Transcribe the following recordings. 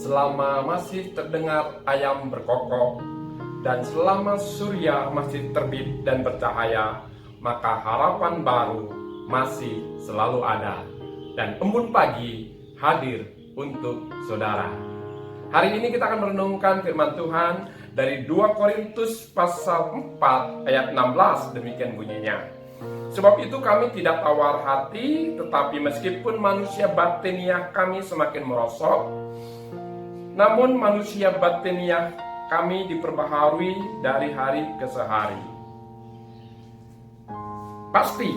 selama masih terdengar ayam berkokok, dan selama surya masih terbit dan bercahaya, maka harapan baru masih selalu ada, dan embun pagi hadir untuk saudara. Hari ini kita akan merenungkan firman Tuhan dari 2 Korintus pasal 4 ayat 16, demikian bunyinya. Sebab itu kami tidak tawar hati, tetapi meskipun manusia batiniah kami semakin merosot, namun manusia batiniah kami diperbaharui dari hari ke hari. Pasti,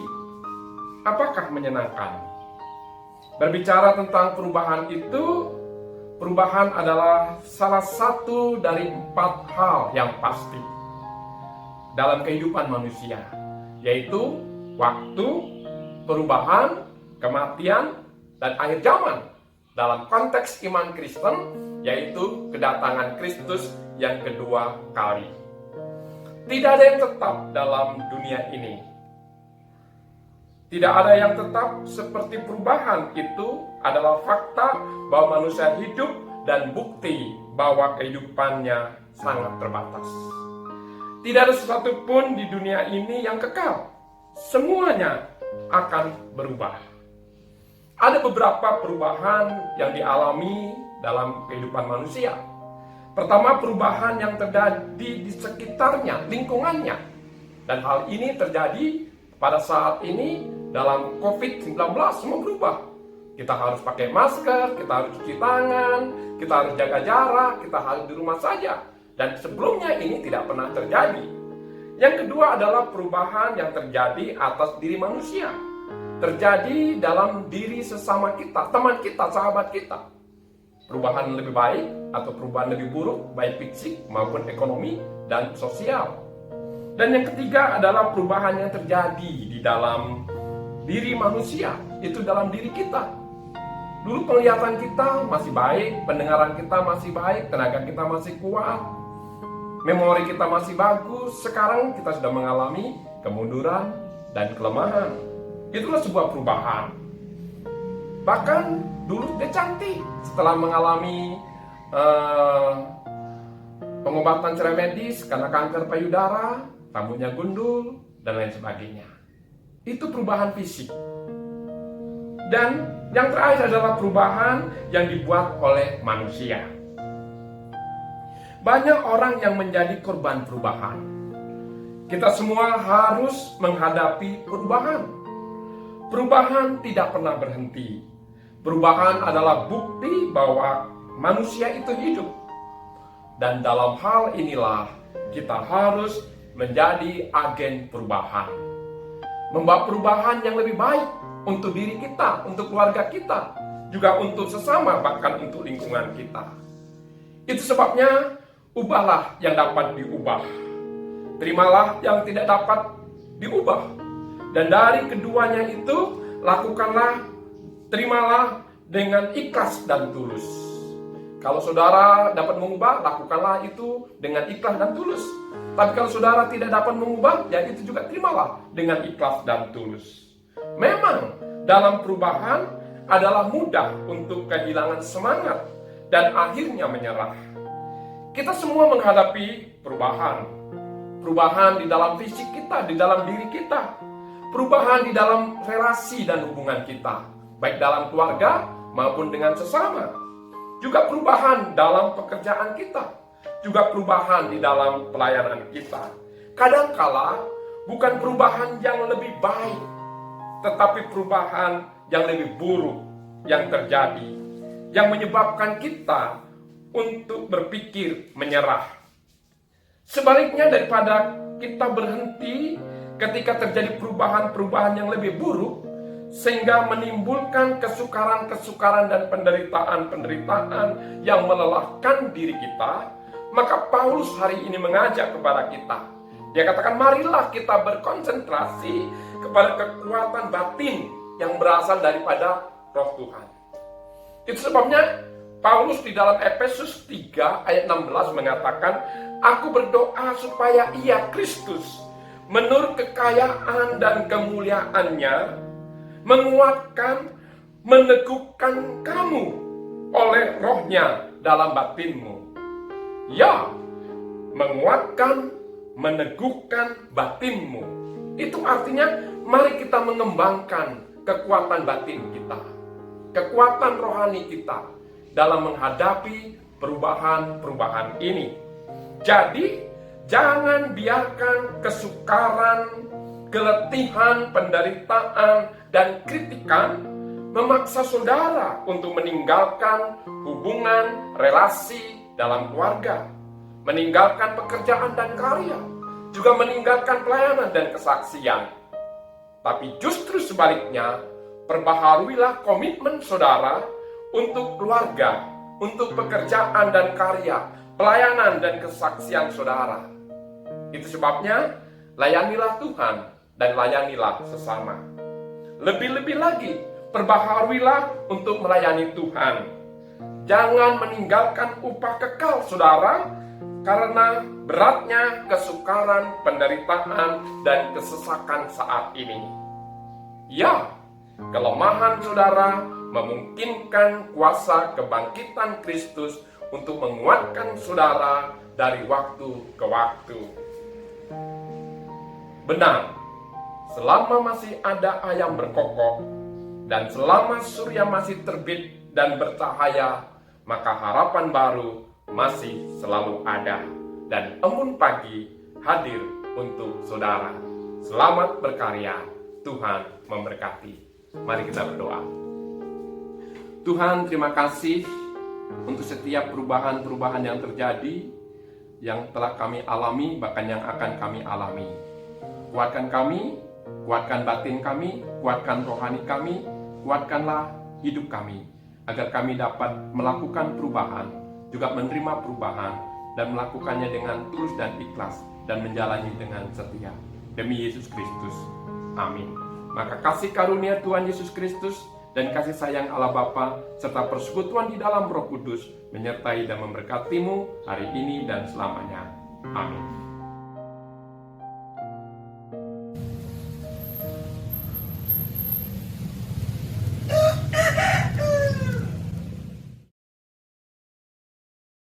apakah menyenangkan? Berbicara tentang perubahan itu, perubahan adalah salah satu dari 4 hal yang pasti dalam kehidupan manusia, yaitu waktu, perubahan, kematian, dan akhir zaman. Dalam konteks iman Kristen, yaitu kedatangan Kristus yang kedua kali. Tidak ada yang tetap dalam dunia ini. Tidak ada yang tetap, seperti perubahan itu adalah fakta bahwa manusia hidup dan bukti bahwa kehidupannya sangat terbatas. Tidak ada sesuatu pun di dunia ini yang kekal. Semuanya akan berubah. Ada beberapa perubahan yang dialami dalam kehidupan manusia. Pertama, perubahan yang terjadi di sekitarnya, lingkungannya. Dan hal ini terjadi pada saat ini dalam COVID-19, semua berubah. Kita harus pakai masker, kita harus cuci tangan, kita harus jaga jarak, kita harus di rumah saja. Dan sebelumnya ini tidak pernah terjadi. Yang kedua adalah perubahan yang terjadi atas diri manusia. Terjadi dalam diri sesama kita, teman kita, sahabat kita. Perubahan lebih baik atau perubahan lebih buruk, baik fisik maupun ekonomi dan sosial. Dan yang ketiga adalah perubahan yang terjadi di dalam diri manusia, itu dalam diri kita. Dulu penglihatan kita masih baik, pendengaran kita masih baik, tenaga kita masih kuat, memori kita masih bagus. Sekarang kita sudah mengalami kemunduran dan kelemahan. Itulah sebuah perubahan. Bahkan dulu dia cantik, setelah mengalami pengobatan secara medis karena kanker payudara, rambutnya gundul, dan lain sebagainya. Itu perubahan fisik. Dan yang terakhir adalah perubahan yang dibuat oleh manusia. Banyak orang yang menjadi korban perubahan. Kita semua harus menghadapi perubahan. Perubahan tidak pernah berhenti. Perubahan adalah bukti bahwa manusia itu hidup. Dan dalam hal inilah kita harus menjadi agen perubahan. Membawa perubahan yang lebih baik untuk diri kita, untuk keluarga kita, juga untuk sesama, bahkan untuk lingkungan kita. Itu sebabnya ubahlah yang dapat diubah. Terimalah yang tidak dapat diubah. Dan dari keduanya itu, lakukanlah, terimalah dengan ikhlas dan tulus. Kalau saudara dapat mengubah, lakukanlah itu dengan ikhlas dan tulus. Tapi kalau saudara tidak dapat mengubah, ya itu juga terimalah dengan ikhlas dan tulus. Memang dalam perubahan adalah mudah untuk kehilangan semangat dan akhirnya menyerah. Kita semua menghadapi perubahan. Perubahan di dalam fisik kita, di dalam diri kita. Perubahan di dalam relasi dan hubungan kita, baik dalam keluarga maupun dengan sesama. Juga perubahan dalam pekerjaan kita, juga perubahan di dalam pelayanan kita. Kadangkala bukan perubahan yang lebih baik, tetapi perubahan yang lebih buruk yang terjadi, yang menyebabkan kita untuk berpikir menyerah. Sebaliknya, daripada kita berhenti ketika terjadi perubahan-perubahan yang lebih buruk, sehingga menimbulkan kesukaran-kesukaran dan penderitaan-penderitaan yang melelahkan diri kita, maka Paulus hari ini mengajak kepada kita. Dia katakan, marilah kita berkonsentrasi kepada kekuatan batin yang berasal daripada Roh Tuhan. Itu sebabnya Paulus di dalam Efesus 3 ayat 16 mengatakan, aku berdoa supaya ia, Kristus, menurut kekayaan dan kemuliaannya, menguatkan, meneguhkan kamu oleh Roh-Nya dalam batinmu. Ya, menguatkan, meneguhkan batinmu. Itu artinya mari kita mengembangkan kekuatan batin kita, kekuatan rohani kita dalam menghadapi perubahan-perubahan ini. Jadi, jangan biarkan kesukaran, keletihan, penderitaan, dan kritikan memaksa saudara untuk meninggalkan hubungan, relasi dalam keluarga, meninggalkan pekerjaan dan karya, juga meninggalkan pelayanan dan kesaksian. Tapi justru sebaliknya, perbaharuilah komitmen saudara untuk keluarga, untuk pekerjaan dan karya, pelayanan dan kesaksian saudara. Itu sebabnya, layanilah Tuhan dan layanilah sesama. Lebih-lebih lagi, perbaharuilah untuk melayani Tuhan. Jangan meninggalkan upah kekal saudara, karena beratnya kesukaran, penderitaan, dan kesesakan saat ini. Ya, kelemahan saudara memungkinkan kuasa kebangkitan Kristus untuk menguatkan saudara dari waktu ke waktu. Benar, selama masih ada ayam berkokok, dan selama surya masih terbit dan bercahaya, maka harapan baru masih selalu ada, dan embun pagi hadir untuk saudara. Selamat berkarya, Tuhan memberkati. Mari kita berdoa. Tuhan, terima kasih untuk setiap perubahan-perubahan yang terjadi, yang telah kami alami, bahkan yang akan kami alami. Kuatkan kami, kuatkan batin kami, kuatkan rohani kami, kuatkanlah hidup kami, agar kami dapat melakukan perubahan, juga menerima perubahan, dan melakukannya dengan tulus dan ikhlas, dan menjalani dengan setia. Demi Yesus Kristus. Amin. Maka kasih karunia Tuhan Yesus Kristus, dan kasih sayang Allah Bapa, serta persekutuan di dalam Roh Kudus, menyertai dan memberkatimu hari ini dan selamanya. Amin.